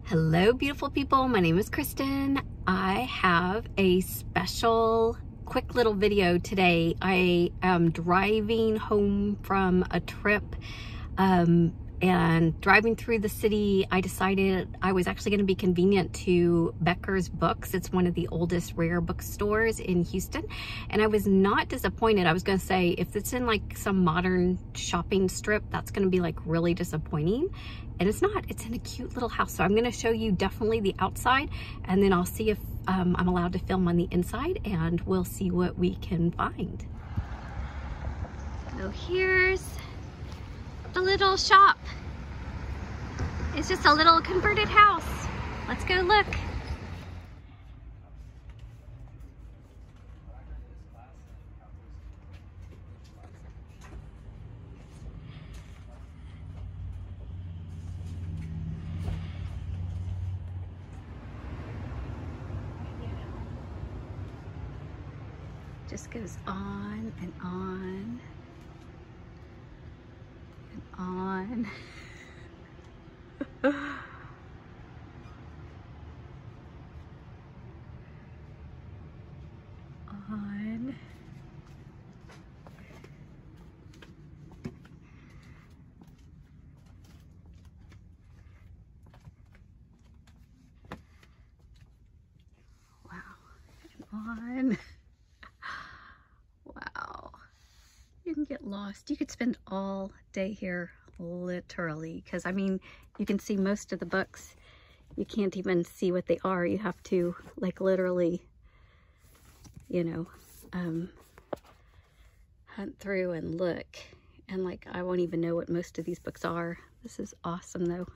Hello, beautiful people. My name is Kristen. I have a special quick little video today. I am driving home from a trip and driving through the city. I decided I was actually going to be convenient to Becker's Books. It's one of the oldest rare bookstores in Houston, and I was not disappointed. I was going to say, if it's in like some modern shopping strip, that's going to be like really disappointing. And it's not. It's in a cute little house. So I'm going to show you definitely the outside, and then I'll see if I'm allowed to film on the inside, and we'll see what we can find. So here's the little shop. It's just a little converted house. Let's go look. Just goes on and on and on. On. Wow. And on. Wow. You can get lost. You could spend all day here, literally, because I mean, you can see most of the books. You can't even see what they are. You have to like literally, you know, hunt through and look. And like, I won't even know what most of these books are. This is awesome though.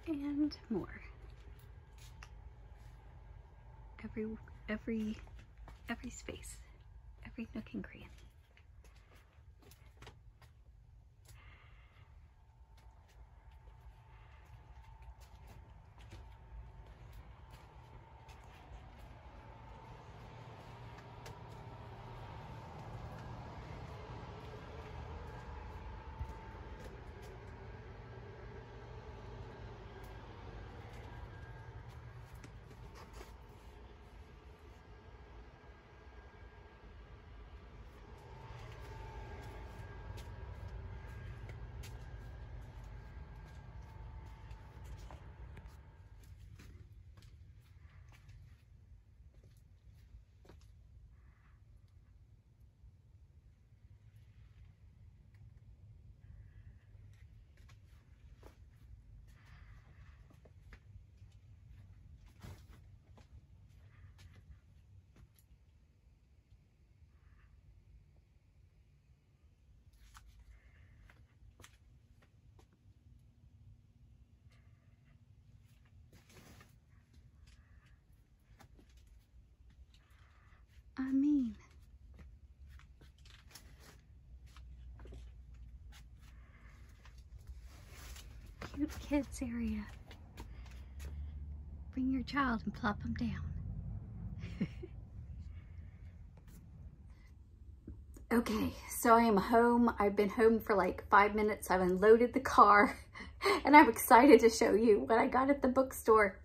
And more. Every space, every nook and cranny. I mean, cute kids area. Bring your child and plop them down. Okay, so I am home. I've been home for like 5 minutes. I've unloaded the car and I'm excited to show you what I got at the bookstore.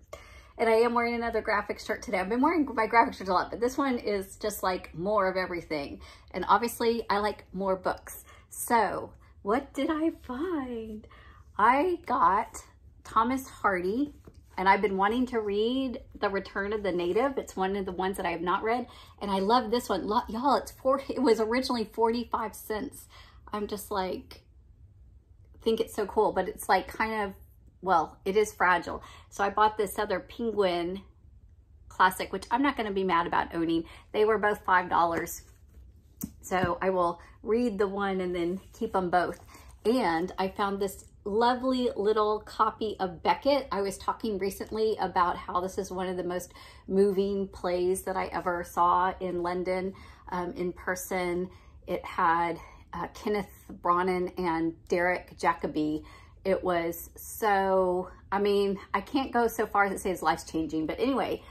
And I am wearing another graphic shirt today. I've been wearing my graphic shirts a lot, but this one is just like more of everything. And obviously I like more books. So what did I find? I got Thomas Hardy, and I've been wanting to read The Return of the Native. It's one of the ones that I have not read. And I love this one. Y'all, it was originally 45 cents. I'm just like, think it's so cool, but it's like kind of, well, it is fragile. So I bought this other Penguin classic, which I'm not going to be mad about owning. They were both $5. So I will read the one and then keep them both. And I found this lovely little copy of Becker. I was talking recently about how this is one of the most moving plays that I ever saw in London in person. It had Kenneth Branagh and Derek Jacobi. It was so, I mean, I can't go so far as to say it's life-changing, but anyway,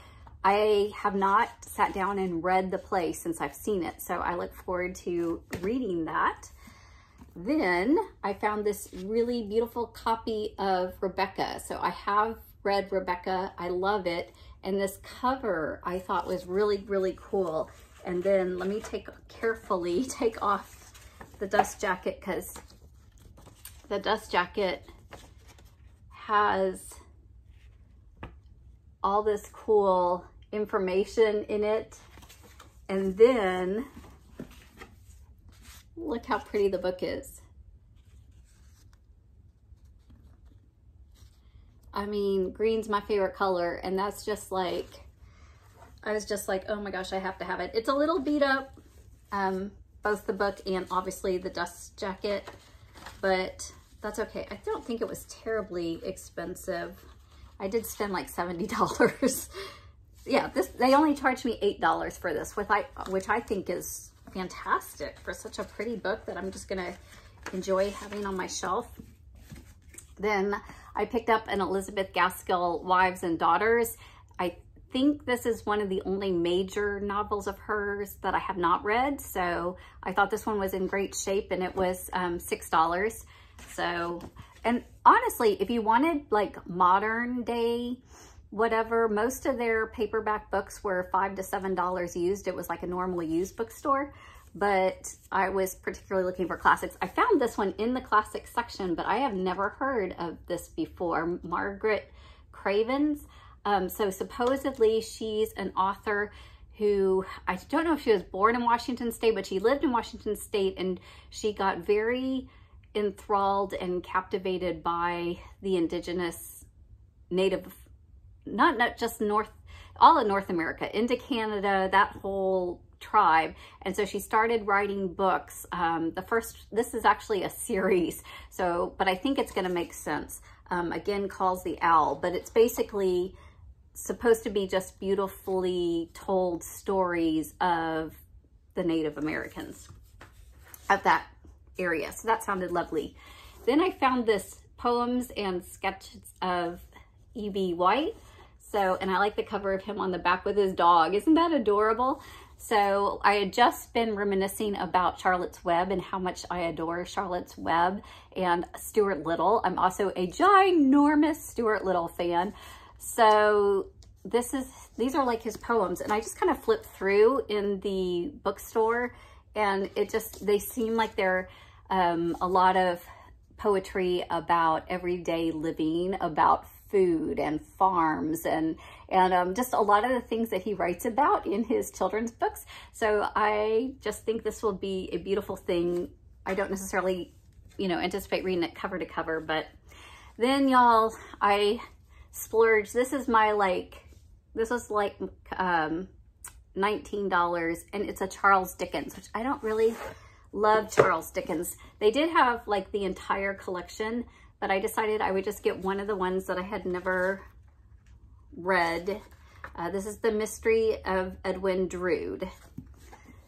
I have not sat down and read the play since I've seen it, so I look forward to reading that. Then I found this really beautiful copy of Rebecca. So I have read Rebecca. I love it. And this cover I thought was really, really cool. And then let me carefully take off the dust jacket, because the dust jacket has all this cool information in it. And then look how pretty the book is. I mean, green's my favorite color, and that's just like, I was just like, oh my gosh, I have to have it. It's a little beat up, both the book and obviously the dust jacket, but that's okay. I don't think it was terribly expensive. I did spend like $70. Yeah, they only charged me $8 for this, which I think is fantastic for such a pretty book that I'm just gonna enjoy having on my shelf. Then I picked up an Elizabeth Gaskell Wives and Daughters. I think this is one of the only major novels of hers that I have not read, so I thought this one was in great shape, and it was $6. So, and honestly, if you wanted like modern day whatever, most of their paperback books were $5 to $7 used. It was like a normal used bookstore, but I was particularly looking for classics. I found this one in the classics section, but I have never heard of this before. Margaret Cravens. So supposedly she's an author who, I don't know if she was born in Washington State, but she lived in Washington State, and she got very enthralled and captivated by the indigenous native, not just all of North America, into Canada, that whole tribe. And so she started writing books. This is actually a series, so, but I think it's going to make sense. Again, Calls the Owl, but it's basically supposed to be just beautifully told stories of the Native Americans of that area. So that sounded lovely. Then I found this Poems and Sketches of E.B. White. So, and I like the cover of him on the back with his dog. Isn't that adorable? So I had just been reminiscing about Charlotte's Web and how much I adore Charlotte's Web and Stuart Little. I'm also a ginormous Stuart Little fan. So these are like his poems, and I just kind of flipped through in the bookstore, and they seem like they're a lot of poetry about everyday living, about food and farms, and just a lot of the things that he writes about in his children's books. So I just think this will be a beautiful thing. I don't necessarily, anticipate reading it cover to cover, but then y'all, I splurged. This was like $19, and it's a Charles Dickens, which I don't really love Charles Dickens. They did have like the entire collection, but I decided I would just get one of the ones that I had never read. This is The Mystery of Edwin Drood.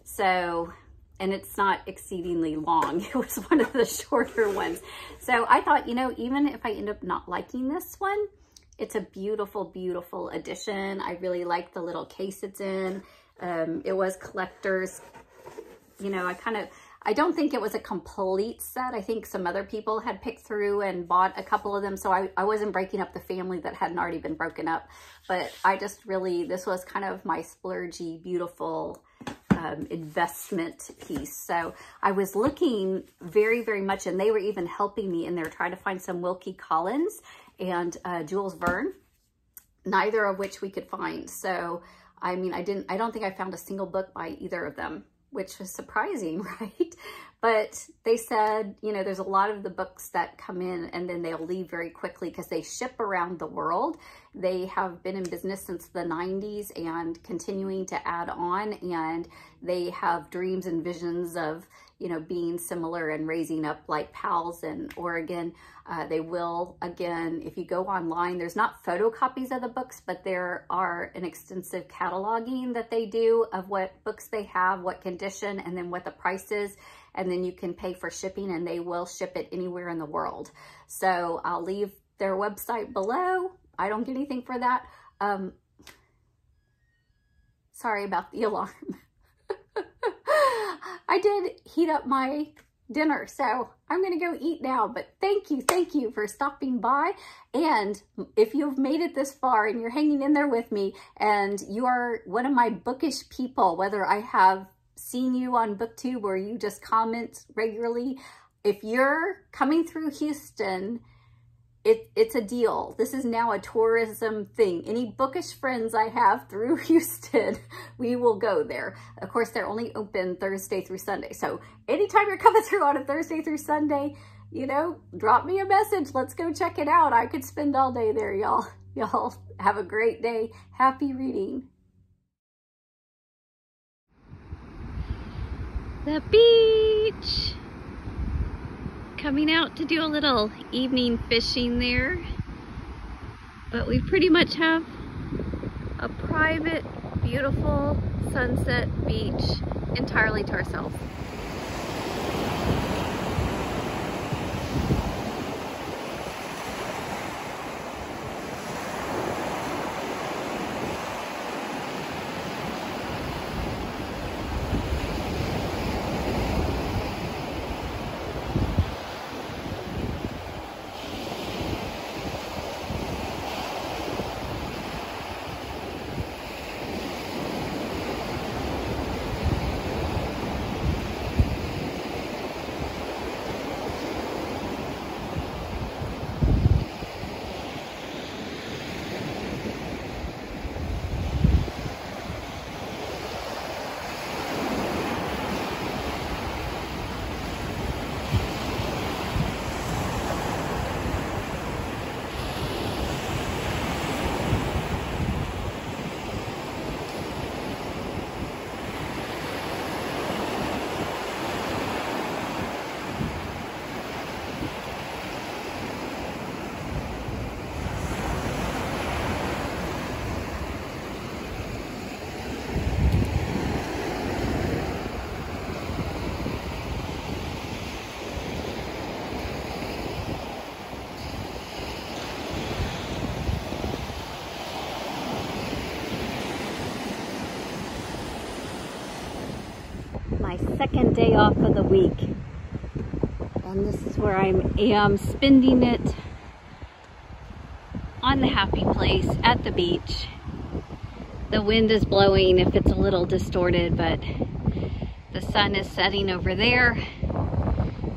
So, and it's not exceedingly long. It was one of the shorter ones. So I thought, even if I end up not liking this one, it's a beautiful, beautiful edition. I really like the little case it's in. It was collector's, I don't think it was a complete set. I think some other people had picked through and bought a couple of them. So I wasn't breaking up the family that hadn't already been broken up. But I just really, this was kind of my splurgy, beautiful investment piece. So I was looking very, very much, and they were even helping me in there trying to find some Wilkie Collins and Jules Verne, neither of which we could find. So, I mean, I don't think I found a single book by either of them, which was surprising, right? But they said, there's a lot of the books that come in and then they'll leave very quickly because they ship around the world. They have been in business since the 90s and continuing to add on, and they have dreams and visions of, being similar and raising up like pals in Oregon. They will, again, if you go online, there's not photocopies of the books, but there are an extensive cataloging that they do of what books they have, what condition, and then what the price is. And then you can pay for shipping, and they will ship it anywhere in the world. So I'll leave their website below. I don't get anything for that. Sorry about the alarm. I did heat up my dinner. So I'm going to go eat now, but thank you for stopping by. And if you've made it this far and you're hanging in there with me and you are one of my bookish people, whether I have seen you on BookTube or you just comment regularly, if you're coming through Houston, it's a deal. This is now a tourism thing. Any bookish friends I have through Houston, we will go there. Of course, they're only open Thursday through Sunday. So anytime you're coming through on a Thursday through Sunday, you know, drop me a message. Let's go check it out. I could spend all day there, y'all. Y'all have a great day. Happy reading. The beach. Coming out to do a little evening fishing there, but we pretty much have a private, beautiful sunset beach entirely to ourselves. My second day off of the week, and this is where I am spending it, on the happy place at the beach. The wind is blowing if it's a little distorted, but the sun is setting over there.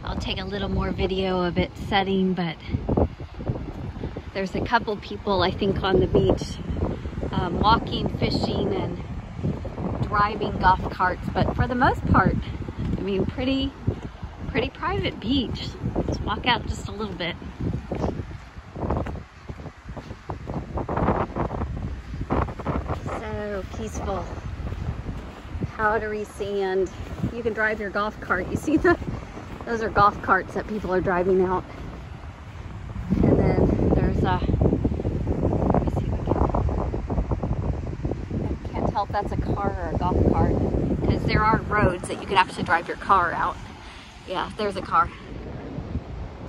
I'll take a little more video of it setting, but there's a couple people I think on the beach walking, fishing, and driving golf carts, but for the most part, I mean, pretty private beach. Let's walk out just a little bit. So peaceful, powdery sand. You can drive your golf cart. You see those are golf carts that people are driving out. And then there's a, let me see if I can't tell if that's a car or a golf cart, because there are roads that you can actually drive your car out. Yeah, there's a car.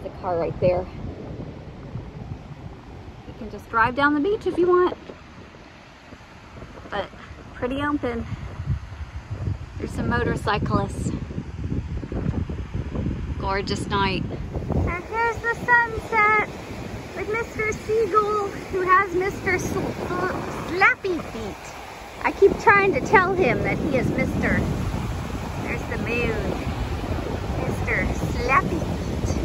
There's a car right there. You can just drive down the beach if you want, but pretty open. There's some motorcyclists. Gorgeous night. And here's the sunset with Mr. Seagull, who has Mr. Slappy Feet. I keep trying to tell him that he is Mr. There's the moon. Mr. Slappy Feet.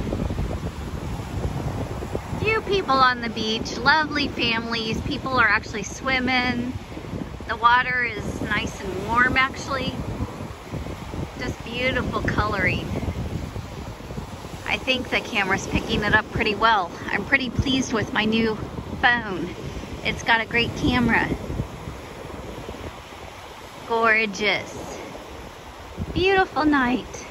Few people on the beach, lovely families. People are actually swimming. The water is nice and warm actually. Just beautiful coloring. I think the camera's picking it up pretty well. I'm pretty pleased with my new phone. It's got a great camera. Gorgeous. Beautiful night.